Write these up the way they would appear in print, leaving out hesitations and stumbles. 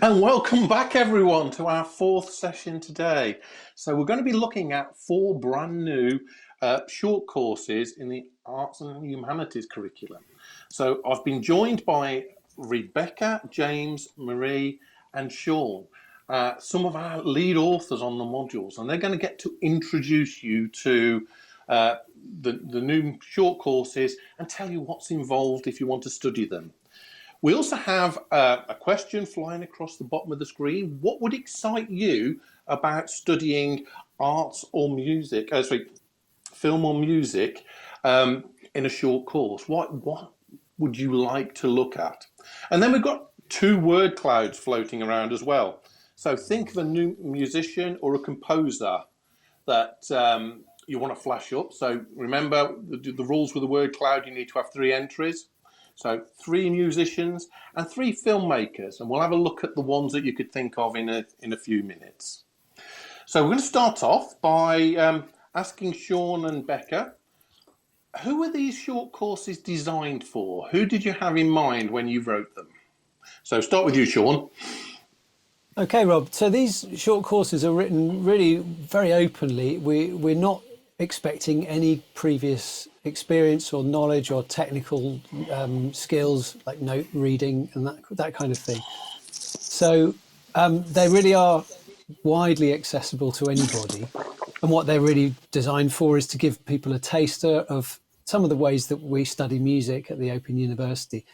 And welcome back, everyone, to our fourth session today. So we're going to be looking at four brand new short courses in the Arts and Humanities curriculum. So I've been joined by Rebecca, James, Marie and Sean, some of our lead authors on the modules, and they're going to get to introduce you to the new short courses and tell you what's involved if you want to study them. We also have a question flying across the bottom of the screen. What would excite you about studying arts or music, film or music in a short course? What would you like to look at? And then we've got two word clouds floating around as well. So think of a new musician or a composer that you want to flash up. So remember the rules with the word cloud, you need to have 3 entries. So 3 musicians and 3 filmmakers, and we'll have a look at the ones that you could think of in a few minutes. So we're going to start off by asking Sean and Becca, who are these short courses designed for? Who did you have in mind when you wrote them? So start with you, Sean. Okay, Rob. So these short courses are written really very openly. We're not expecting any previous experience or knowledge or technical skills like note reading and that kind of thing. So they really are widely accessible to anybody. And what they're really designed for is to give people a taster of some of the ways that we study music at the Open University.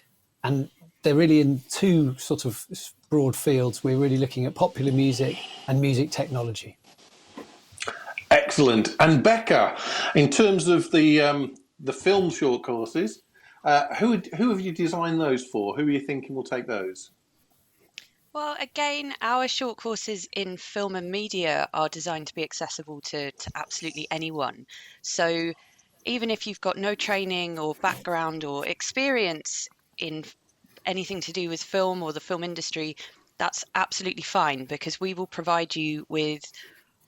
And they're really in 2 sort of broad fields. We're really looking at popular music and music technology. Excellent. And Becca, in terms of the film short courses, who have you designed those for? Who are you thinking will take those? Well, again, our short courses in film and media are designed to be accessible to absolutely anyone. So even if you've got no training or background or experience in anything to do with film or the film industry, that's absolutely fine, because we will provide you with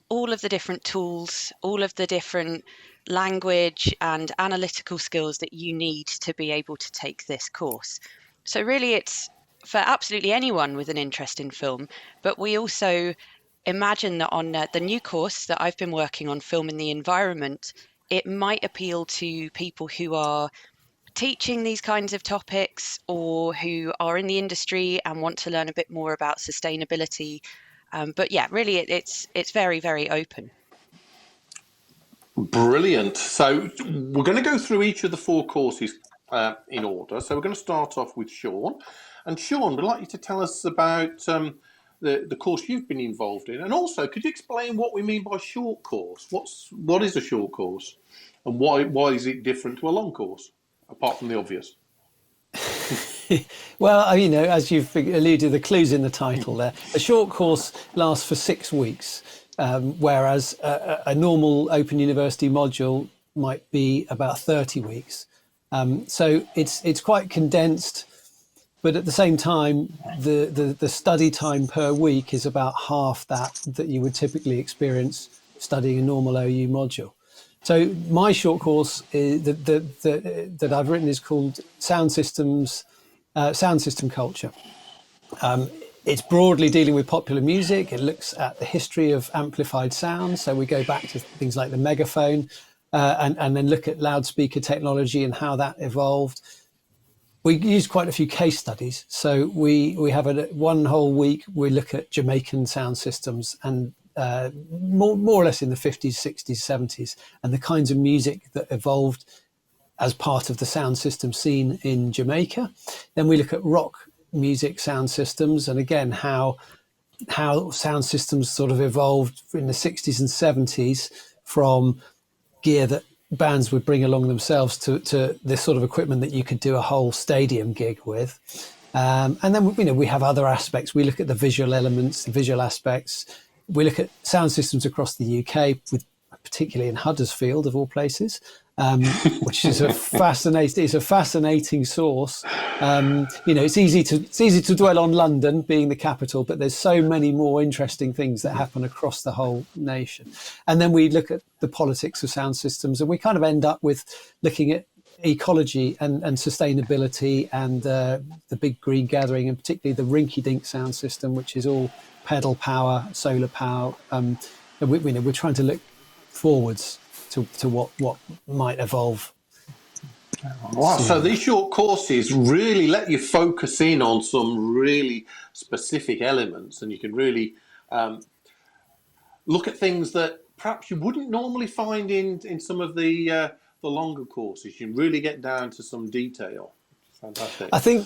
all of the different tools, all of the different language and analytical skills that you need to be able to take this course. So really it's for absolutely anyone with an interest in film, but we also imagine that on the new course that I've been working on, Film in the Environment, it might appeal to people who are teaching these kinds of topics or who are in the industry and want to learn a bit more about sustainability. But yeah, really it's very, very open. Brilliant. So we're going to go through each of the 4 courses in order. So we're going to start off with Sean. And Sean, we'd like you to tell us about the course you've been involved in. And also, could you explain what we mean by short course? What is a short course? And why is it different to a long course, apart from the obvious? Well, as you've alluded, the clue's in the title there. A short course lasts for 6 weeks, whereas a normal Open University module might be about 30 weeks. So it's quite condensed, but at the same time, the study time per week is about half that you would typically experience studying a normal OU module. So my short course that I've written is called Sound System Culture. It's broadly dealing with popular music. It looks at the history of amplified sound. So we go back to things like the megaphone and then look at loudspeaker technology and how that evolved. We use quite a few case studies. So we have one whole week we look at Jamaican sound systems and more or less in the 50s, 60s, 70s, and the kinds of music that evolved as part of the sound system scene in Jamaica. Then we look at rock music sound systems, and again how sound systems sort of evolved in the 60s and 70s from gear that bands would bring along themselves to this sort of equipment that you could do a whole stadium gig with. And then we have other aspects. We look at the visual elements, the visual aspects. We look at sound systems across the UK, particularly in Huddersfield of all places, which is a fascinating source. It's easy to dwell on London being the capital, but there's so many more interesting things that happen across the whole nation. And then we look at the politics of sound systems, and we kind of end up with looking at ecology and sustainability and the big green gathering, and particularly the rinky-dink sound system, which is all pedal power, solar power. And we're trying to look forwards to what might evolve. Wow, so soon. these short courses really let you focus in on some really specific elements, and you can really look at things that perhaps you wouldn't normally find in some of the longer courses. You can really get down to some detail. Fantastic. I think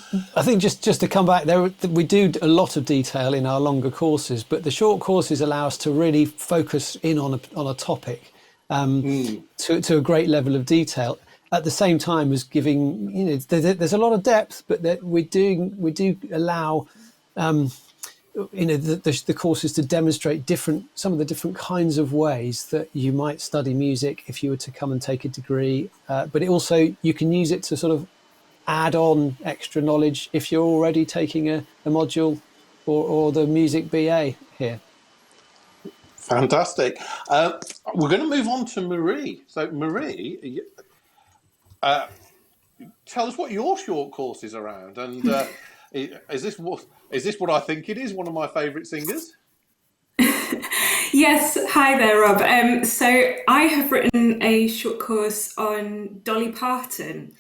just to come back there, we do a lot of detail in our longer courses, but the short courses allow us to really focus in on a topic to a great level of detail. At the same time as giving, there's a lot of depth, but that we do allow, the courses to demonstrate some of the different kinds of ways that you might study music if you were to come and take a degree. But it also, you can use it to sort of add on extra knowledge if you're already taking a module or the music BA here. Fantastic. We're going to move on to Marie. So Marie, tell us what your short course is around, and is this what I think it is? One of my favourite singers. Yes, hi there, Rob. So I have written a short course on Dolly Parton.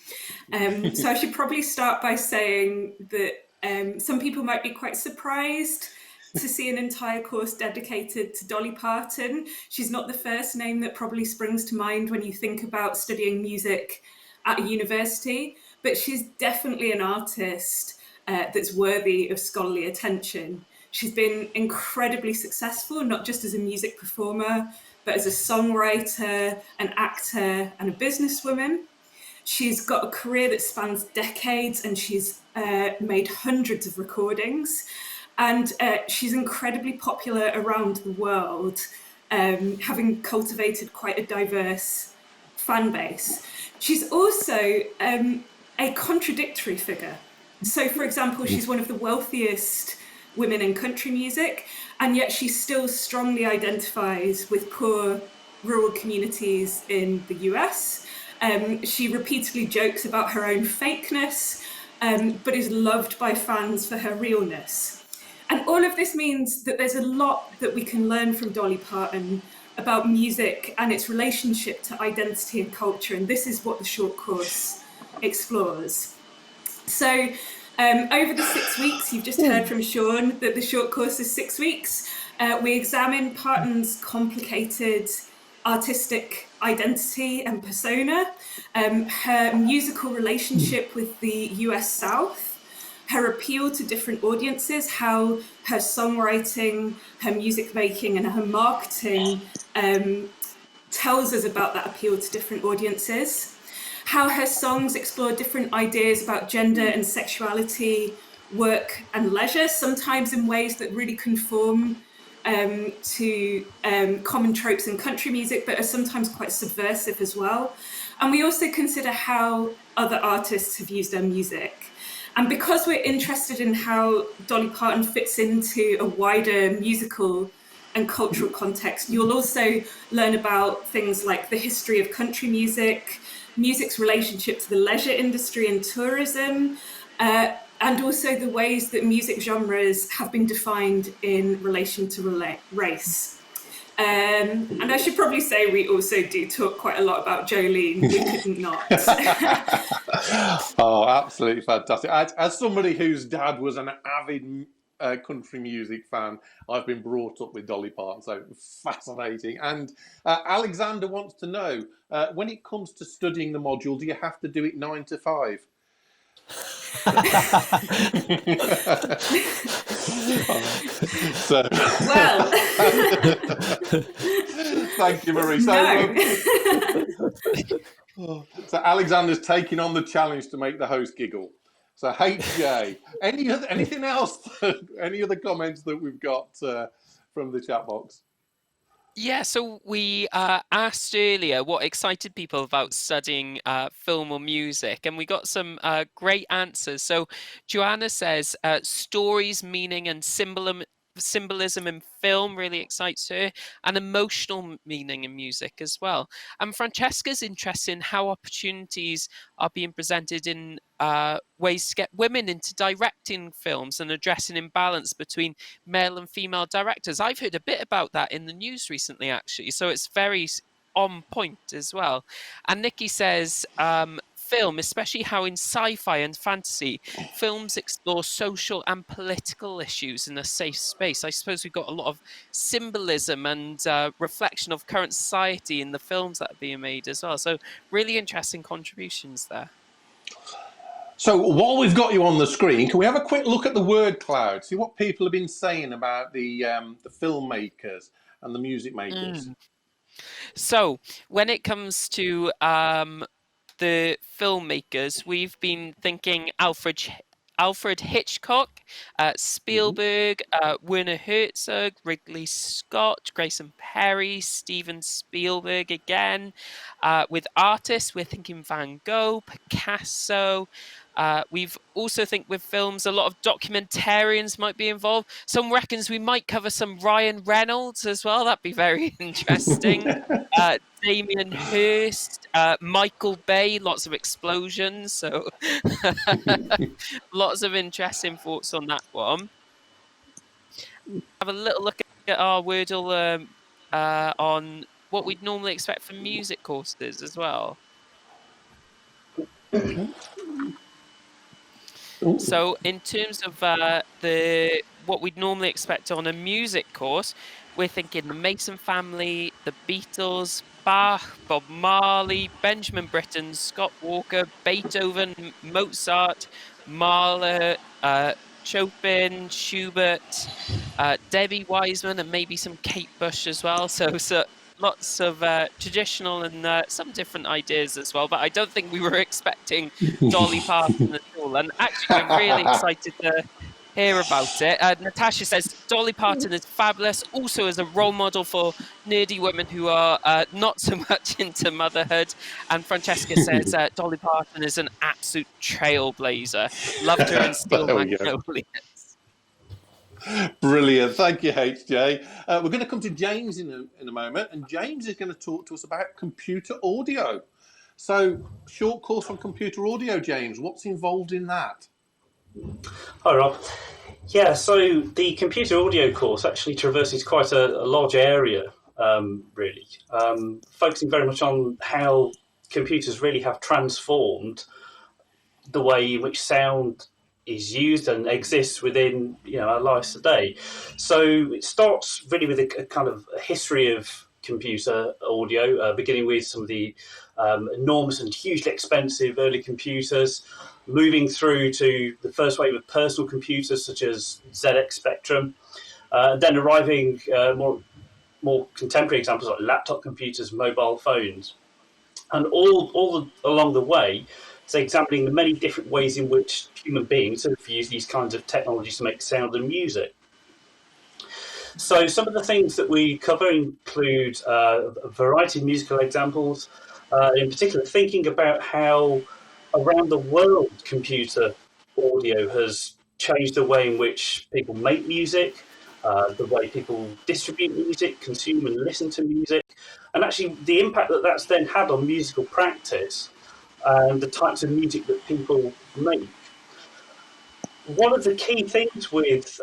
So I should probably start by saying that some people might be quite surprised to see an entire course dedicated to Dolly Parton. She's not the first name that probably springs to mind when you think about studying music at a university, but she's definitely an artist that's worthy of scholarly attention. She's been incredibly successful, not just as a music performer, but as a songwriter, an actor, and a businesswoman. She's got a career that spans decades, and she's made hundreds of recordings. And she's incredibly popular around the world, having cultivated quite a diverse fan base. She's also a contradictory figure. So, for example, she's one of the wealthiest women in country music, and yet she still strongly identifies with poor rural communities in the US. She repeatedly jokes about her own fakeness, but is loved by fans for her realness. And all of this means that there's a lot that we can learn from Dolly Parton about music and its relationship to identity and culture, and this is what the short course explores. So over the 6 weeks, you've just heard from Sean that the short course is 6 weeks. We examine Parton's complicated artistic identity and persona, her musical relationship with the US South, her appeal to different audiences, how her songwriting, her music making, and her marketing tells us about that appeal to different audiences, how her songs explore different ideas about gender and sexuality, work and leisure, sometimes in ways that really conform to common tropes in country music, but are sometimes quite subversive as well. And we also consider how other artists have used their music. And because we're interested in how Dolly Parton fits into a wider musical and cultural context, you'll also learn about things like the history of country music, music's relationship to the leisure industry and tourism, and also the ways that music genres have been defined in relation to race. And I should probably say we also do talk quite a lot about Jolene. We couldn't not. Oh, absolutely fantastic. As somebody whose dad was an avid country music fan, I've been brought up with Dolly Parton, so fascinating. And Alexander wants to know, when it comes to studying the module, do you have to do it 9 to 5? So, well, thank you, Marie. So Alexander's taking on the challenge to make the host giggle. So HJ, anything else? Any other comments that we've got from the chat box? Yeah, so we asked earlier what excited people about studying film or music, and we got some great answers. So Joanna says stories, meaning and symbolism in film really excites her, and emotional meaning in music as well. And Francesca's interested in how opportunities are being presented in ways to get women into directing films and addressing imbalance between male and female directors. I've heard a bit about that in the news recently, actually, so it's very on point as well. And Nikki says, film, especially how in sci-fi and fantasy, films explore social and political issues in a safe space. I suppose we've got a lot of symbolism and reflection of current society in the films that are being made as well. So really interesting contributions there. So while we've got you on the screen, can we have a quick look at the word cloud? See what people have been saying about the filmmakers and the music makers. So when it comes to the filmmakers, we've been thinking Alfred Hitchcock, Spielberg, Werner Herzog, Ridley Scott, Grayson Perry, Steven Spielberg again. With artists, we're thinking Van Gogh, Picasso. We've also think with films, a lot of documentarians might be involved. Some reckons we might cover some Ryan Reynolds as well. That'd be very interesting. Damien Hirst, Michael Bay, lots of explosions. So lots of interesting thoughts on that one. Have a little look at our Wordle on what we'd normally expect from music courses as well. So in terms of what we'd normally expect on a music course, we're thinking the Mason family, the Beatles, Bach, Bob Marley, Benjamin Britten, Scott Walker, Beethoven, Mozart, Mahler, Chopin, Schubert, Debbie Wiseman, and maybe some Kate Bush as well. So lots of traditional and some different ideas as well. But I don't think we were expecting Dolly Parton at all. And actually, we're really excited to hear about it. Natasha says Dolly Parton is fabulous, also as a role model for nerdy women who are not so much into motherhood. And Francesca says Dolly Parton is an absolute trailblazer. Loved her in Steel Magnolias. Brilliant. Thank you, HJ. We're going to come to James in a moment, and James is going to talk to us about computer audio. So, short course on computer audio, James. What's involved in that? Hi, Rob. Yeah, so the computer audio course actually traverses quite a large area, really, focusing very much on how computers really have transformed the way in which sound is used and exists within our lives today. So it starts really with a kind of a history of computer audio, beginning with some of the enormous and hugely expensive early computers, moving through to the first wave of personal computers such as ZX Spectrum, then arriving more contemporary examples like laptop computers, mobile phones, and all along the way, so examining the many different ways in which human beings have used these kinds of technologies to make sound and music. So some of the things that we cover include a variety of musical examples, in particular thinking about how around the world computer audio has changed the way in which people make music, the way people distribute music, consume and listen to music, and actually the impact that that's then had on musical practice and the types of music that people make. One of the key things with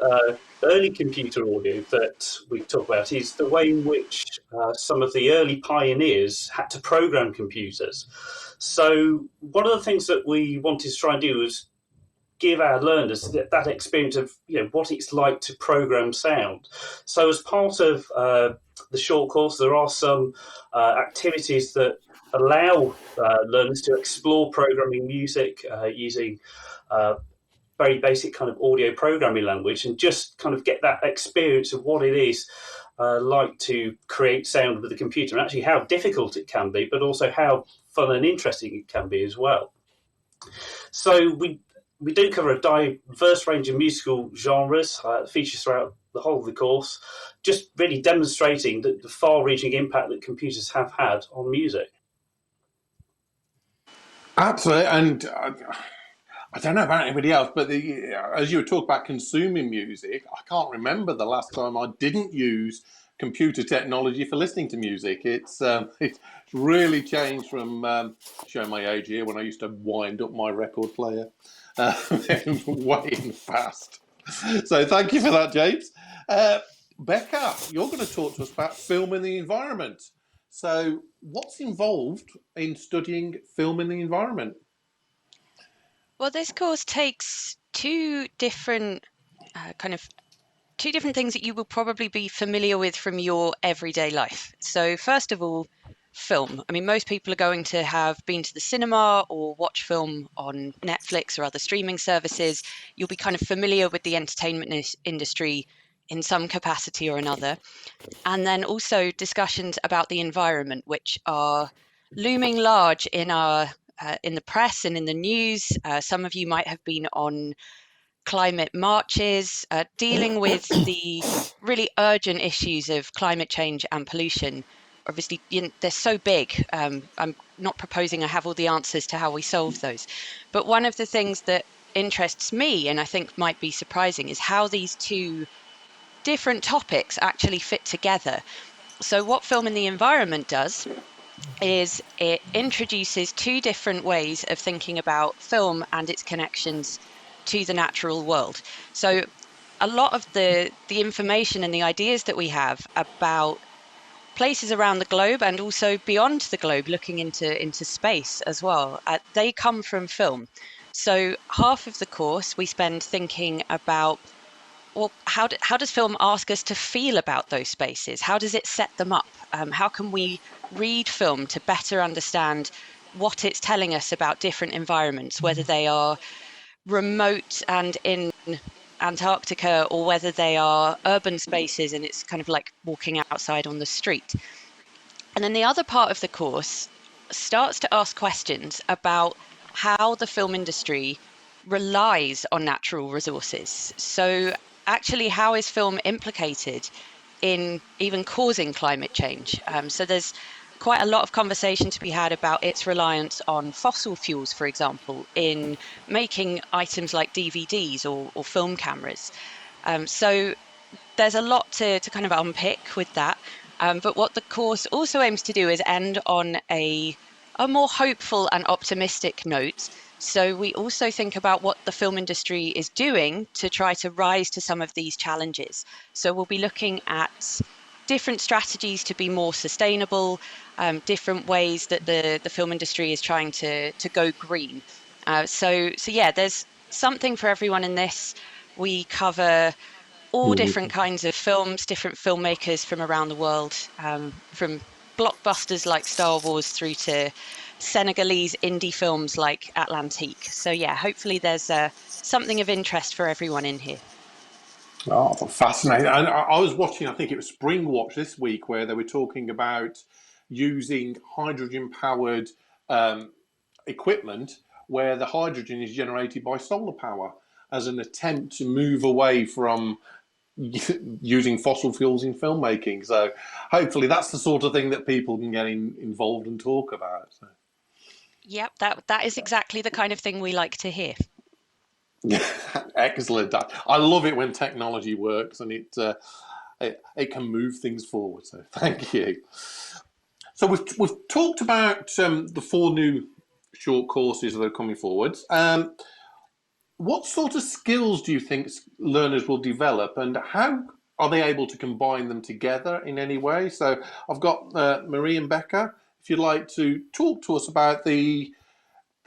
early computer audio that we talk about is the way in which some of the early pioneers had to program computers. So one of the things that we wanted to try and do was give our learners that experience of what it's like to program sound. So as part of the short course, there are some activities that allow learners to explore programming music using very basic kind of audio programming language and just kind of get that experience of what it is like to create sound with a computer, and actually how difficult it can be, but also how fun and interesting it can be as well. So we do cover a diverse range of musical genres, features throughout the whole of the course, just really demonstrating the far-reaching impact that computers have had on music. Absolutely, and I don't know about anybody else, but as you were talking about consuming music, I can't remember the last time I didn't use computer technology for listening to music. It's really changed from showing my age here when I used to wind up my record player way in the past. So thank you for that, James. Becca, you're going to talk to us about film and the environment. So what's involved in studying film and the environment? Well, this course takes two different things that you will probably be familiar with from your everyday life. So first of all, film. I mean, most people are going to have been to the cinema or watch film on Netflix or other streaming services. You'll be kind of familiar with the entertainment industry in some capacity or another. And then also discussions about the environment, which are looming large in our in the press and in the news. Some of you might have been on climate marches, dealing with the really urgent issues of climate change and pollution. Obviously, they're so big. I'm not proposing I have all the answers to how we solve those. But one of the things that interests me, and I think might be surprising, is how these two different topics actually fit together. So what Film and the Environment does is it introduces two different ways of thinking about film and its connections to the natural world. So a lot of the information and the ideas that we have about places around the globe and also beyond the globe, looking into space as well, they come from film. So half of the course we spend thinking about, well, how does film ask us to feel about those spaces? How does it set them up? How can we read film to better understand what it's telling us about different environments, whether they are remote and in Antarctica or whether they are urban spaces and it's kind of like walking outside on the street. And then the other part of the course starts to ask questions about how the film industry relies on natural resources. So actually, how is film implicated in even causing climate change? So there's quite a lot of conversation to be had about its reliance on fossil fuels, for example, in making items like DVDs or film cameras. So there's a lot to kind of unpick with that. But what the course also aims to do is end on a more hopeful and optimistic note. So we also think about what the film industry is doing to try to rise to some of these challenges. So we'll be looking at different strategies to be more sustainable, different ways that the film industry is trying to go green. So yeah, there's something for everyone in this. We cover all different kinds of films, different filmmakers from around the world, from blockbusters like Star Wars through to Senegalese indie films like Atlantique. So yeah, hopefully there's something of interest for everyone in here. Oh, fascinating. And I was watching, I think it was Spring Watch this week, where they were talking about using hydrogen-powered equipment where the hydrogen is generated by solar power as an attempt to move away from using fossil fuels in filmmaking. So hopefully that's the sort of thing that people can get involved and talk about. So. Yep, that is exactly the kind of thing we like to hear. Excellent. I love it when technology works and it can move things forward. So thank you. So we've talked about the 4 new short courses that are coming forward. What sort of skills do you think learners will develop, and how are they able to combine them together in any way? So I've got Marie and Becca, if you'd like to talk to us about the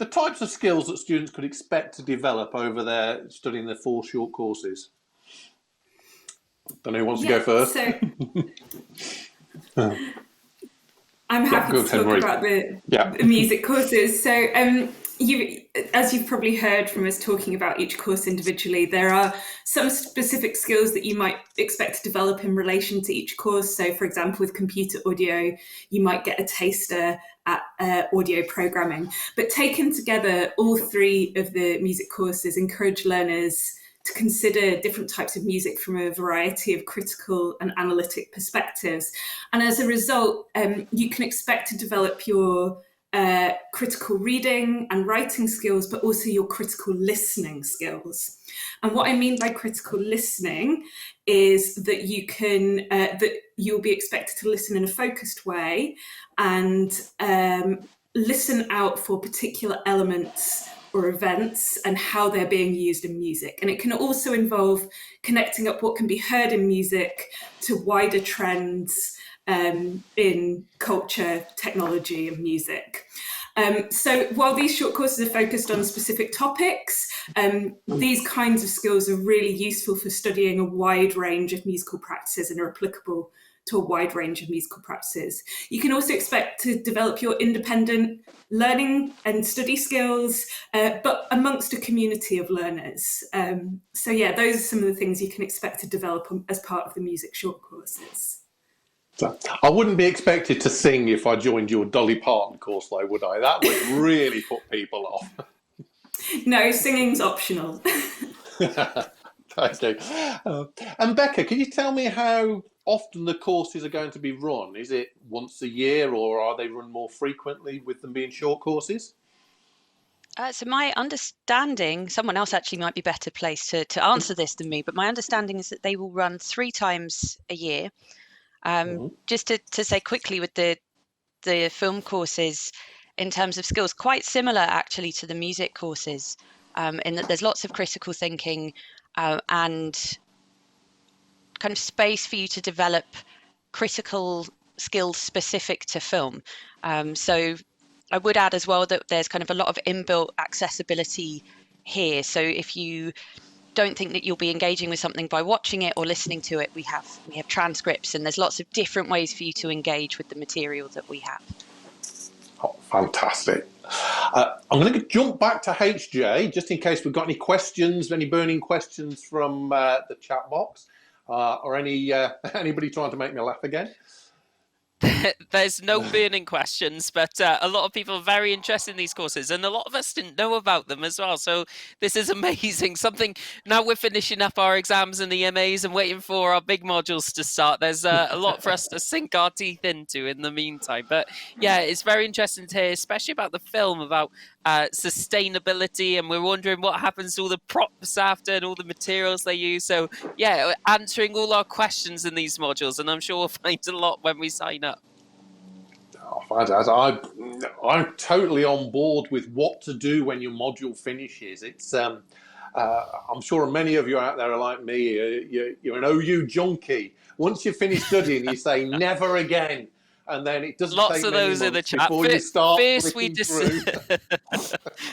types of skills that students could expect to develop over their studying their 4 short courses. Don't know who wants to go first. So I'm happy to talk about the music courses. So as you've probably heard from us talking about each course individually, there are some specific skills that you might expect to develop in relation to each course. So for example, with computer audio, you might get a taster at audio programming. But taken together, all 3 of the music courses encourage learners to consider different types of music from a variety of critical and analytic perspectives. And as a result, you can expect to develop your critical reading and writing skills, but also your critical listening skills. And what I mean by critical listening is that you'll be expected to listen in a focused way and listen out for particular elements or events and how they're being used in music. And it can also involve connecting up what can be heard in music to wider trends in culture, technology, and music. So while these short courses are focused on specific topics, these kinds of skills are really useful for studying a wide range of musical practices and are applicable to a wide range of musical practices. You can also expect to develop your independent learning and study skills, but amongst a community of learners. So yeah, those are some of the things you can expect to develop as part of the music short courses. So, I wouldn't be expected to sing if I joined your Dolly Parton course, though, would I? That would really put people off. No, singing's optional. Okay. And Becca, can you tell me how often the courses are going to be run? Is it once a year, or are they run more frequently with them being short courses? So my understanding, someone else actually might be better placed to answer this than me, but my understanding is that they will run 3 times a year. Just to say quickly with the film courses, in terms of skills, quite similar actually to the music courses, in that there's lots of critical thinking and kind of space for you to develop critical skills specific to film. So I would add as well that there's kind of a lot of inbuilt accessibility here. So if you don't think that you'll be engaging with something by watching it or listening to it, we have transcripts, and there's lots of different ways for you to engage with the material that we have. Oh, fantastic. I'm going to jump back to HJ, just in case we've got any questions, any burning questions from the chat box, or anybody trying to make me laugh again. There's no burning questions, but a lot of people are very interested in these courses, and a lot of us didn't know about them as well. So this is amazing. Now we're finishing up our exams and EMAs and waiting for our big modules to start. There's a lot for us to sink our teeth into in the meantime. But yeah, it's very interesting to hear, especially about the film, about sustainability, and we're wondering what happens to all the props after and all the materials they use. So yeah, answering all our questions in these modules, and I'm sure we'll find a lot when we sign up. Oh, fantastic. I'm totally on board with what to do when your module finishes. It's I'm sure many of you out there are like me. You're an OU junkie. Once you finish studying, you say never again. And then it doesn't lots take of many those in the months chat. before you start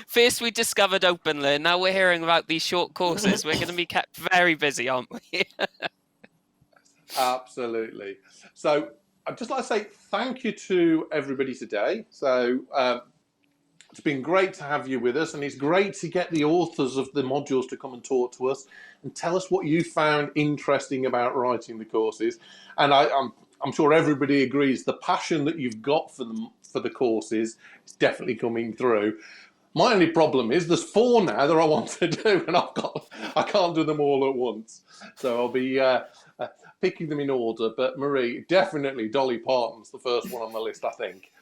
First we discovered OpenLearn. Now we're hearing about these short courses. We're going to be kept very busy, aren't we? Absolutely. So I'd just like to say thank you to everybody today. So it's been great to have you with us, and it's great to get the authors of the modules to come and talk to us and tell us what you found interesting about writing the courses. And I'm sure everybody agrees the passion that you've got for the courses is definitely coming through. My only problem is there's 4 now that I want to do, and I can't do them all at once. So I'll be picking them in order. But Marie, definitely Dolly Parton's the first one on the list, I think.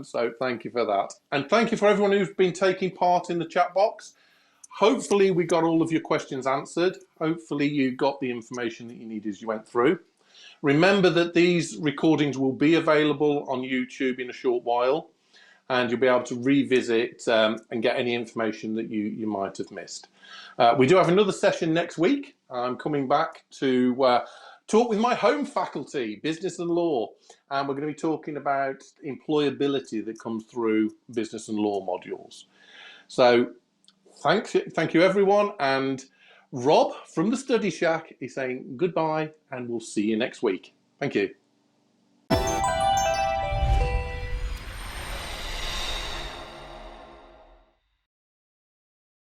So thank you for that. And thank you for everyone who's been taking part in the chat box. Hopefully we got all of your questions answered. Hopefully you got the information that you need as you went through. Remember that these recordings will be available on YouTube in a short while, and you'll be able to revisit and get any information that you might have missed. We do have another session next week. I'm coming back to talk with my home faculty, business and law, and we're going to be talking about employability that comes through business and law modules. So thank you everyone, and Rob from the Study Shack is saying goodbye, and we'll see you next week. Thank you.